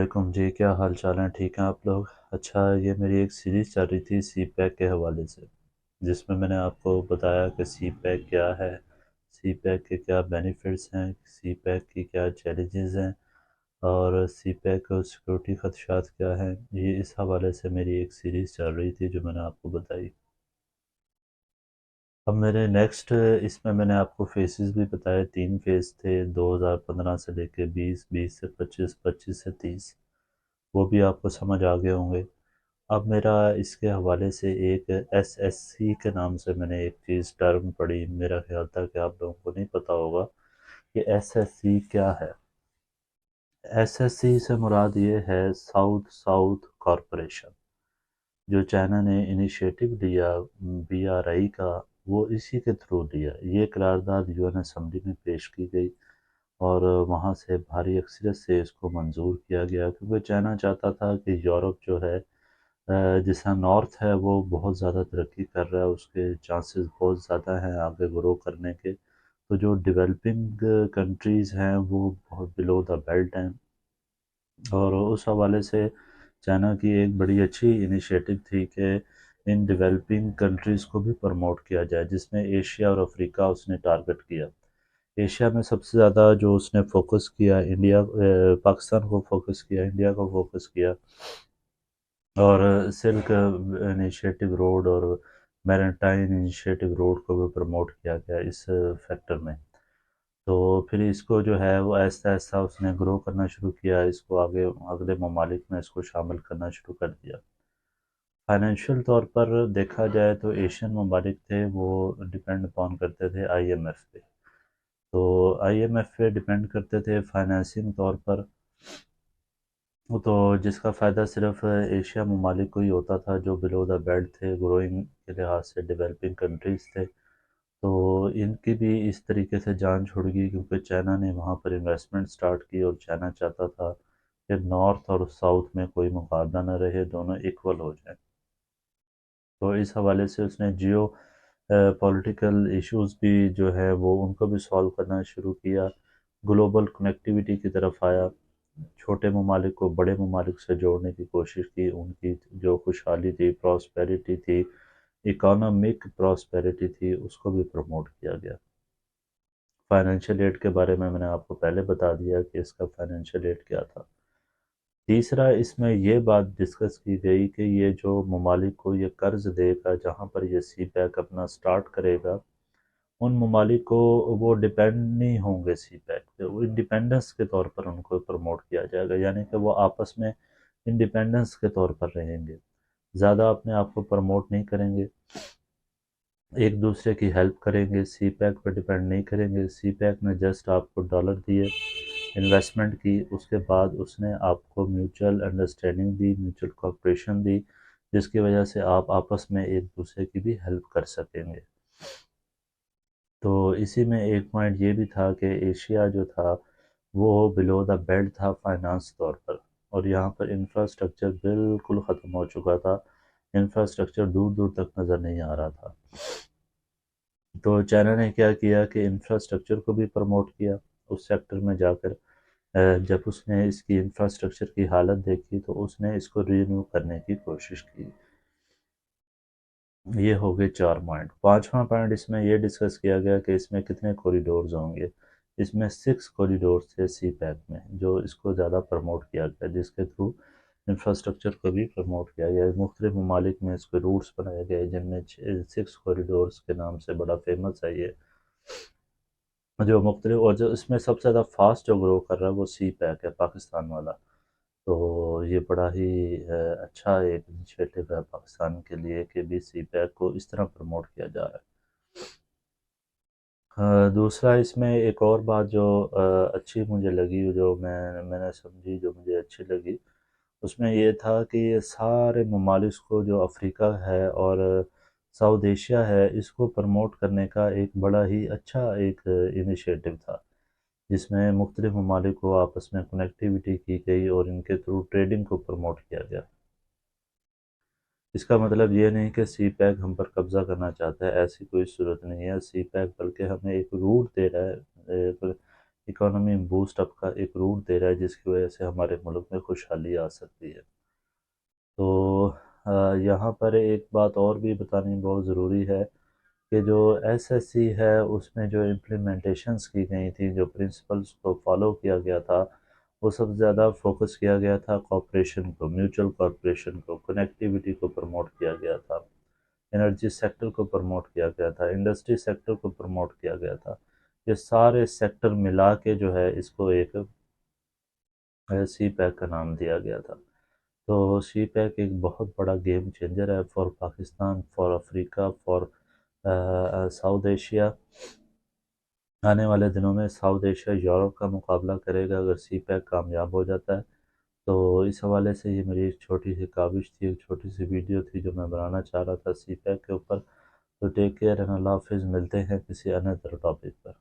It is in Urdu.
علیکم جی، کیا حال چال ہیں؟ ٹھیک ہیں آپ لوگ؟ اچھا، یہ میری ایک سیریز چل رہی تھی سی پیک کے حوالے سے، جس میں نے آپ کو بتایا کہ سی پیک کیا ہے، سی پیک کے کیا بینیفٹس ہیں، سی پیک کی کیا چیلنجز ہیں، اور سی پیک اور سیکورٹی خدشات کیا ہیں۔ یہ اس حوالے سے میری ایک سیریز چل رہی تھی جو میں نے آپ کو بتائی۔ اب میرے نیکسٹ اس میں نے آپ کو فیسز بھی بتائے، 3 فیز تھے، 2015 سے لے کے 20، 20 سے 25، 25 سے 30، وہ بھی آپ کو سمجھ آ گئے ہوں گے۔ اب میرا اس کے حوالے سے ایک ایس ایس سی کے نام سے میں نے ایک چیز ٹرم پڑھی، میرا خیال تھا کہ آپ لوگوں کو نہیں پتہ ہوگا کہ ایس ایس سی کیا ہے۔ ایس ایس سی سے مراد یہ ہے ساؤتھ ساؤتھ کارپوریشن، جو چائنا نے انیشیٹو لیا بی آر آئی کا، وہ اسی کے تھرو لیا۔ یہ قرارداد یو این اسمبلی میں پیش کی گئی اور وہاں سے بھاری اکثریت سے اس کو منظور کیا گیا، کیونکہ چائنا چاہتا تھا کہ یورپ جو ہے جس طرح نارتھ ہے وہ بہت زیادہ ترقی کر رہا ہے، اس کے چانسز بہت زیادہ ہیں آگے گرو کرنے کے، تو جو ڈیولپنگ کنٹریز ہیں وہ بہت بلو دا بیلٹ ہیں، اور اس حوالے سے چائنا کی ایک بڑی اچھی انیشیٹو تھی کہ ان ڈیولپنگ کنٹریز کو بھی پروموٹ کیا جائے، جس میں ایشیا اور افریقہ اس نے ٹارگٹ کیا۔ ایشیا میں سب سے زیادہ جو اس نے فوکس کیا انڈیا، پاکستان کو فوکس کیا، انڈیا کو فوکس کیا، اور سلک انیشیٹو روڈ اور میرٹائم انیشیٹو روڈ کو بھی پروموٹ کیا گیا اس فیکٹر میں۔ تو پھر اس کو جو ہے وہ آہستہ آہستہ اس نے گرو کرنا شروع کیا، اس کو آگے اگلے ممالک میں اس کو شامل کرنا شروع کر دیا۔ فائنینشیل طور پر دیکھا جائے تو ایشین ممالک تھے وہ ڈپینڈ اپون کرتے تھے آئی ایم ایف پہ، تو آئی ایم ایف پہ ڈپینڈ کرتے تھے فائنینسنگ طور پر، تو جس کا فائدہ صرف ایشیا ممالک کو ہی ہوتا تھا جو بلو دا بیلٹ تھے، گروئنگ کے لحاظ سے ڈیولپنگ کنٹریز تھے، تو ان کی بھی اس طریقے سے جان چھوڑ گئی، کیونکہ چائنا نے وہاں پر انویسٹمنٹ سٹارٹ کی، اور چائنا چاہتا تھا کہ نارتھ اور ساؤتھ میں کوئی مقابلہ نہ رہے، دونوں ایکول ہو جائیں۔ تو اس حوالے سے اس نے جیو پولیٹیکل ایشوز بھی جو ہے وہ ان کو بھی سالو کرنا شروع کیا، گلوبل کنیکٹیویٹی کی طرف آیا، چھوٹے ممالک کو بڑے ممالک سے جوڑنے کی کوشش کی، ان کی جو خوشحالی تھی، پراسپیرٹی تھی، اکانومک پراسپیرٹی تھی، اس کو بھی پروموٹ کیا گیا۔ فائنینشیل ایڈ کے بارے میں نے آپ کو پہلے بتا دیا کہ اس کا فائنینشیل ایڈ کیا تھا۔ تیسرا اس میں یہ بات ڈسکس کی گئی کہ یہ جو ممالک کو یہ قرض دے گا، جہاں پر یہ سی پیک اپنا سٹارٹ کرے گا، ان ممالک کو وہ ڈیپینڈ نہیں ہوں گے سی پیک پہ، وہ انڈیپینڈنس کے طور پر ان کو پروموٹ کیا جائے گا، یعنی کہ وہ آپس میں انڈیپینڈنس کے طور پر رہیں گے، زیادہ اپنے آپ کو پروموٹ نہیں کریں گے، ایک دوسرے کی ہیلپ کریں گے، سی پیک پہ ڈیپینڈ نہیں کریں گے۔ سی پیک نے جسٹ آپ کو ڈالر دیے، انویسٹمنٹ کی، اس کے بعد اس نے آپ کو میوچل انڈرسٹینڈنگ دی، میوچل کوپریشن دی، جس کی وجہ سے آپ آپس میں ایک دوسرے کی بھی ہیلپ کر سکیں گے۔ تو اسی میں ایک پوائنٹ یہ بھی تھا کہ ایشیا جو تھا وہ بلو دا بیلٹ تھا فائنانس طور پر، اور یہاں پر انفراسٹرکچر بالکل ختم ہو چکا تھا، انفراسٹرکچر دور دور تک نظر نہیں آ رہا تھا۔ تو چائنا نے کیا کیا کہ انفراسٹرکچر کو بھی پروموٹ کیا، اس سیکٹر میں جا کر جب اس نے اس کی انفراسٹرکچر کی حالت دیکھی تو اس نے اس کو رینیو کرنے کی کوشش کی۔ یہ ہو گئے 4 پوائنٹ۔ 5واں پوائنٹ اس میں یہ ڈسکس کیا گیا کہ اس میں کتنے کوریڈورز ہوں گے۔ اس میں 6 کوریڈورز تھے سی پیک میں، جو اس کو زیادہ پروموٹ کیا گیا، جس کے تھرو انفراسٹرکچر کو بھی پروموٹ کیا گیا۔ مختلف ممالک میں اس کے روٹس بنائے گئے، جن میں 6 کوریڈورز کے نام سے بڑا فیمس ہے یہ، جو مختلف، اور جو اس میں سب سے زیادہ فاسٹ جو گرو کر رہا ہے وہ سی پیک ہے، پاکستان والا۔ تو یہ بڑا ہی اچھا ایک انیشیٹو ہے پاکستان کے لیے کہ بھی سی پیک کو اس طرح پروموٹ کیا جا رہا ہے۔ دوسرا اس میں ایک اور بات جو اچھی مجھے لگی، جو میں نے سمجھی، جو مجھے اچھی لگی، اس میں یہ تھا کہ یہ سارے ممالک کو، جو افریقہ ہے اور ساؤتھ ایشیا ہے، اس کو پروموٹ کرنے کا ایک بڑا ہی اچھا ایک انیشیٹو تھا، جس میں مختلف ممالک کو آپس میں کنیکٹیویٹی کی گئی اور ان کے تھرو ٹریڈنگ کو پروموٹ کیا گیا۔ اس کا مطلب یہ نہیں کہ سی پیک ہم پر قبضہ کرنا چاہتا ہے، ایسی کوئی صورت نہیں ہے۔ سی پیک بلکہ ہمیں ایک روٹ دے رہا ہے، اکانومی بوسٹ اپ کا ایک روٹ دے رہا ہے، جس کی وجہ سے ہمارے ملک میں خوشحالی آ سکتی ہے۔ تو یہاں پر ایک بات اور بھی بتانی بہت ضروری ہے کہ جو ایس ایس سی ہے اس میں جو امپلیمنٹیشنز کی گئی تھیں، جو پرنسپلز کو فالو کیا گیا تھا، وہ سب سے زیادہ فوکس کیا گیا تھا کوآپریشن کو، میوچل کوآپریشن کو، کنیکٹیوٹی کو پروموٹ کیا گیا تھا، انرجی سیکٹر کو پروموٹ کیا گیا تھا، انڈسٹری سیکٹر کو پروموٹ کیا گیا تھا۔ یہ سارے سیکٹر ملا کے جو ہے اس کو ایک سی پیک کا نام دیا گیا تھا۔ تو سی پیک ایک بہت بڑا گیم چینجر ہے for Pakistan, for Africa, for south Asia. آنے والے دنوں میں ساؤتھ ایشیا یورپ کا مقابلہ کرے گا اگر سی پیک کامیاب ہو جاتا ہے۔ تو اس حوالے سے یہ میری ایک چھوٹی سی کاوش تھی، ایک چھوٹی سی ویڈیو تھی جو میں بنانا چاہ رہا تھا سی پیک کے اوپر۔ تو ٹیک کیئر اینڈ اللہ حافظ، ملتے ہیں کسی اندر ٹاپک پر۔